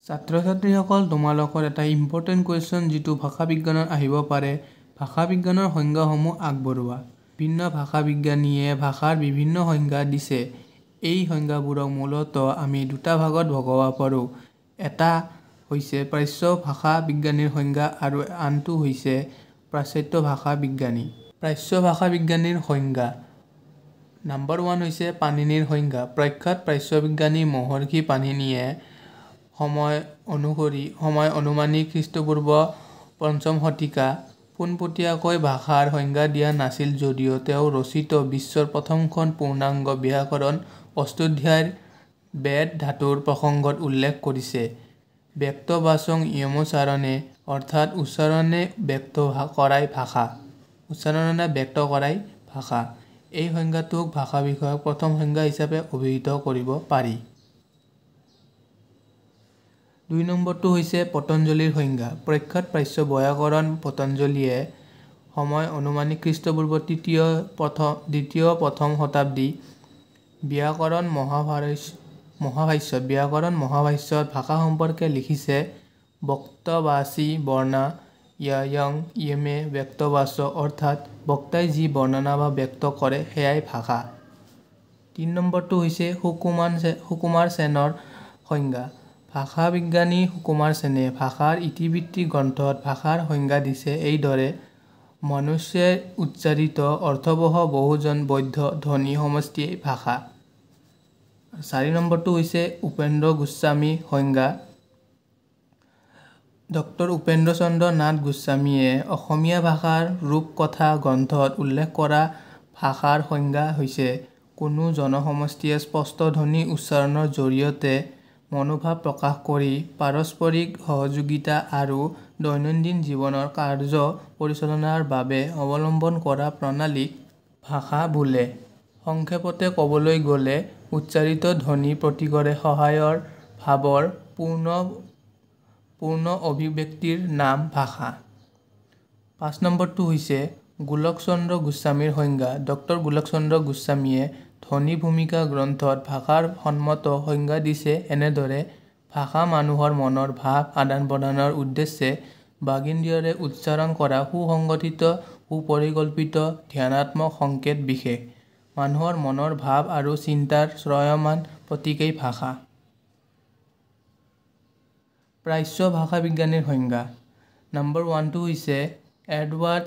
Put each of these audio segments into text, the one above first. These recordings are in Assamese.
ছাত্ৰ ছাত্ৰীসকল তোমালোকৰ এটা ইম্পৰ্টেণ্ট কুৱেশ্যন যিটো ভাষা বিজ্ঞানত আহিব পাৰে। ভাষা বিজ্ঞানৰ সংজ্ঞাসমূহ আগবঢ়োৱা। ভিন্ন ভাষা বিজ্ঞানীয়ে ভাষাৰ বিভিন্ন সংজ্ঞা দিছে। এই সংজ্ঞাবোৰক মূলতঃ আমি দুটা ভাগত ভগাব পাৰোঁ। এটা হৈছে প্ৰাচ্য ভাষা বিজ্ঞানীৰ সংজ্ঞা আৰু আনটো হৈছে পাশ্চাত্য ভাষা বিজ্ঞানী। প্ৰাচ্য ভাষা বিজ্ঞানীৰ সংজ্ঞা নম্বৰ 1 হৈছে পাণিনিৰ সংজ্ঞা। প্ৰখ্যাত প্ৰাচ্য বিজ্ঞানী মহৰ্ষি পাণিনিয়ে সময় অনুমানিক খ্ৰীষ্টপূৰ্ব ৫ম শতিকা পোনপটীয়াকৈ ভাষাৰ সংজ্ঞা দিয়া নাছিল যদিও তেওঁ ৰচিত বিশ্বৰ প্ৰথমখন পূৰ্ণাংগ ব্যাকৰণ অষ্টাধ্যায়ৰ বেদ ধাতুৰ প্ৰসংগত উল্লেখ কৰিছে। ব্যক্তবাচং ইয়মোচ্চাৰণে অৰ্থাৎ উচ্চাৰণে ব্যক্ত কৰাই ভাষা। এই সংজ্ঞাটোক ভাষা বিষয়ক প্ৰথম সংজ্ঞা হিচাপে অভিহিত কৰিব পাৰি। ২ নম্বৰটো হৈছে পতঞ্জলিৰ সংজ্ঞা। প্ৰখ্যাত প্ৰাচ্য বৈয়াকৰণ পতঞ্জলিয়ে সময় অনুমানিক খ্ৰীষ্টপূৰ্ব দ্বিতীয় প্ৰথম শতাব্দী ব্যাকৰণ মহাভাষ্যত ভাষা সম্পৰ্কে লিখিছে। বক্তব্যাসী বৰ্ণা য়ং ইয়েমে ব্যক্তবাচ অৰ্থাৎ বক্তাই যি বৰ্ণনা বা ব্যক্ত কৰে সেয়াই ভাষা। ৩ নম্বৰটো হৈছে সুকুমাৰ সেনৰ সংজ্ঞা। ভাষা বিজ্ঞানী সুকুমাৰ সেনে ভাষাৰ ইতিবৃত্তি গ্ৰন্থত ভাষাৰ সংজ্ঞা দিছে এইদৰে: মনুষ্যই উচ্চাৰিত অৰ্থবহ বহুজন বৈধ ধ্বনি সমষ্টিয়েই ভাষা। ৪ নম্বৰটো হৈছে উপেন্দ্ৰ গোস্বামী সংজ্ঞা। ড উপেন্দ্ৰ চন্দ্ৰ নাথ গোস্বামীয়ে অসমীয়া ভাষাৰ ৰূপকথা গ্ৰন্থত উল্লেখ কৰা ভাষাৰ সংজ্ঞা হৈছে: কোনো জনসমষ্টিয়ে স্পষ্ট ধ্বনি উচ্চাৰণৰ জৰিয়তে মনোভাৱ প্ৰকাশ কৰি পাৰস্পৰিক সহযোগিতা আৰু দৈনন্দিন জীৱনৰ কাৰ্য পৰিচালনাৰ বাবে অৱলম্বন কৰা প্ৰণালীক ভাষা বোলে। সংক্ষেপতে ক'বলৈ গ'লে উচ্চাৰিত ধ্বনি প্ৰতীকৰে সহায়ৰ ভাৱৰ পূৰ্ণ অভিব্যক্তিৰ নাম ভাষা। ৫ নম্বৰটো হৈছে গোলকচন্দ্ৰ গোস্বামীৰ সংজ্ঞা। ড গোলকচন্দ্ৰ গোস্বামীয়ে ধ্বনি ভূমিকা গ্ৰন্থত ভাষাৰ সন্মত সংজ্ঞা দিছে এনেদৰে: ভাষা মানুহৰ মনৰ ভাৱ আদান প্ৰদানৰ উদ্দেশ্যে বাগিন্দ্ৰিয়ৰে উচ্চাৰণ কৰা সুসংগঠিত সুপৰিকল্পিত ধ্বন্যাত্মক সংকেত বিশেষ। মানুহৰ মনৰ ভাৱ আৰু চিন্তাৰ শ্ৰায়মান প্ৰতীকেই ভাষা। প্ৰাচ্য ভাষা বিজ্ঞানীৰ সংজ্ঞা নম্বৰ 1টো হৈছে এডৱাৰ্ড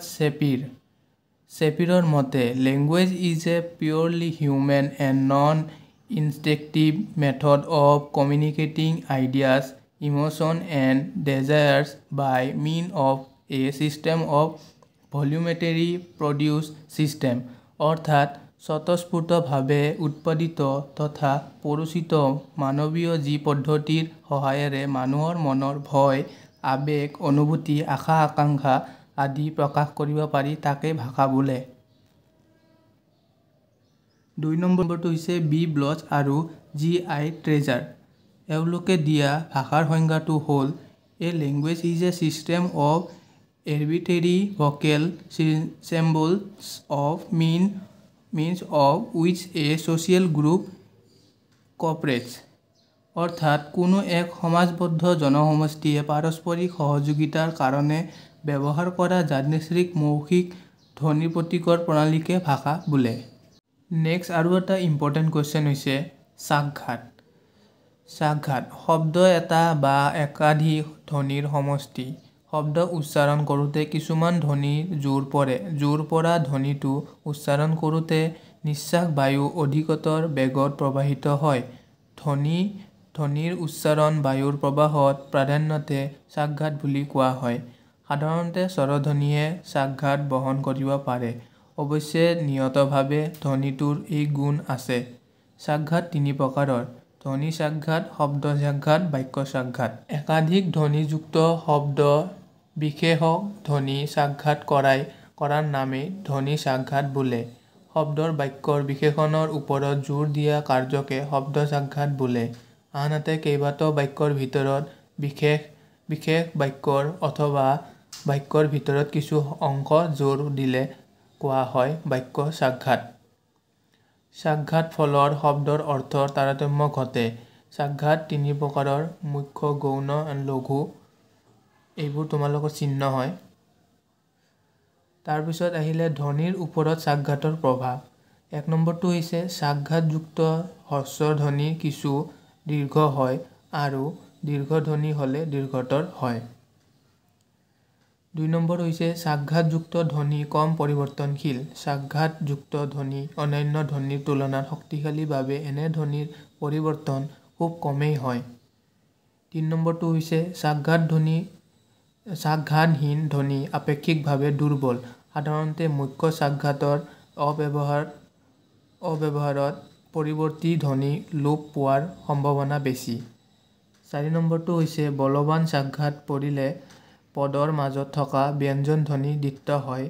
ছেপিৰৰ মতে: language is a purely human and non instinctive method of communicating ideas emotion and desires by mean of a system of voluntary produce system. অৰ্থাৎ স্বতঃস্ফূৰ্তভাৱে উৎপাদিত তথা প্ৰৰোচিত মানৱীয় যি পদ্ধতিৰ সহায়েৰে মানুহৰ মনৰ ভয় আবেগ অনুভূতি আশা আকাংক্ষা আদি প্ৰকাশ কৰিব পাৰি তাকেই ভাষা বোলে। ২ নম্বৰটো হৈছে বি ব্লচ আৰু জি আই ট্ৰেজাৰ। এওঁলোকে দিয়া ভাষাৰ সংজ্ঞাটো হ'ল: a language is a system of arbitrary vocal symbols by means of which a social group cooperates. অৰ্থাৎ কোনো এক সমাজবদ্ধ জনসমষ্টিয়ে পাৰস্পৰিক সহযোগিতাৰ কাৰণে ব্যৱহাৰ কৰা যাদৃচ্ছিক মৌখিক ধ্বনি প্ৰতীকৰ প্ৰণালীকে ভাষা বোলে। নেক্সট আৰু এটা ইম্পৰ্টেণ্ট কুৱেশ্যন হৈছে চাকঘাট। শব্দ এটা বা একাধিক ধ্বনিৰ সমষ্টি। শব্দ উচ্চাৰণ কৰোঁতে কিছুমান ধ্বনিৰ জোৰ পৰা ধ্বনিটো উচ্চাৰণ কৰোঁতে নিশ্বাস বায়ু অধিকতৰ বেগত প্ৰবাহিত হয়। ধ্বনিৰ উচ্চাৰণ বায়ুৰ প্ৰবাহত প্ৰাধান্যতে চাকঘাট বুলি কোৱা হয়। সাধাৰণতে স্বৰধ্বনিয়ে চাকঘাট বহন কৰিব পাৰে। অৱশ্যে নিয়তভাৱে ধ্বনিটোৰ এই গুণ আছে। চাকঘাট ৩ প্ৰকাৰৰ: ধ্বনি চাকঘাট, শব্দ চাকঘাট, বাক্য চাকঘাট। একাধিক ধ্বনিযুক্ত শব্দ বিশেষক ধ্বনি চাকঘাট কৰাৰ নামেই ধ্বনি চাকঘাট বোলে। শব্দৰ বাক্যৰ বিশেষণৰ ওপৰত জোৰ দিয়া কাৰ্যকে শব্দ চাকঘাট বোলে। আনহাতে কেইবাটাও বাক্যৰ ভিতৰত বিশেষ বাক্যৰ অথবা বাক্যৰ ভিতৰত কিছু অংশ জোৰ দিলে কোৱা হয় বাক্য চাকঘাট। চাকঘাট ফলত শব্দৰ অৰ্থৰ তাৰতম্য ঘটে। সাক্ষাৎ তিনি প্ৰকাৰৰ মুখ্য গৌণ লঘু এইবোৰ তোমালোকৰ চিহ্ন হয়। তাৰপিছত আহিলে ধ্বনিৰ ওপৰত সাক্ষাতৰ প্ৰভাৱ। 1 নম্বৰটো হৈছে সাক্ষাৎযুক্ত হ্ৰস্বৰ ধ্বনি কিছু দীৰ্ঘ হয় আৰু দীৰ্ঘ ধ্বনি হ'লে দীৰ্ঘতৰ হয়। 2 নম্বৰ হৈছে সাক্ষাৎযুক্ত ধ্বনি কম পৰিৱৰ্তনশীল। সাক্ষাৎযুক্ত ধ্বনি অন্যান্য ধ্বনিৰ তুলনাত শক্তিশালী বাবে এনে ধ্বনিৰ পৰিৱৰ্তন খুব কমেই হয়। 3 নম্বৰটো হৈছে সাক্ষাৎহীন ধ্বনি আপেক্ষিকভাৱে দুৰ্বল। সাধাৰণতে মুখ্য সাক্ষাতৰ অব্যৱহাৰত পৰিৱৰ্তী ধ্বনি লোপ পোৱাৰ সম্ভাৱনা বেছি। 4 নম্বৰটো হৈছে বলৱান সাক্ষাৎ পৰিলে পদৰ মাজত থকা ব্যঞ্জন ধ্বনি দ্বিত্ব হয়।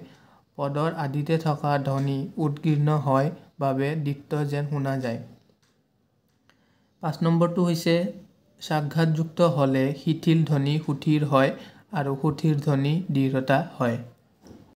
পদৰ আদিতে থকা ধ্বনি উৎকীৰ্ণ হয় বাবে দ্বিত্ব যেন শুনা যায়। 5 নম্বৰটো হৈছে সাক্ষাৎযুক্ত হ'লে শিথিল ধ্বনি সুথিৰ হয় আৰু সুথিৰ ধ্বনি দৃঢ়তা হয়।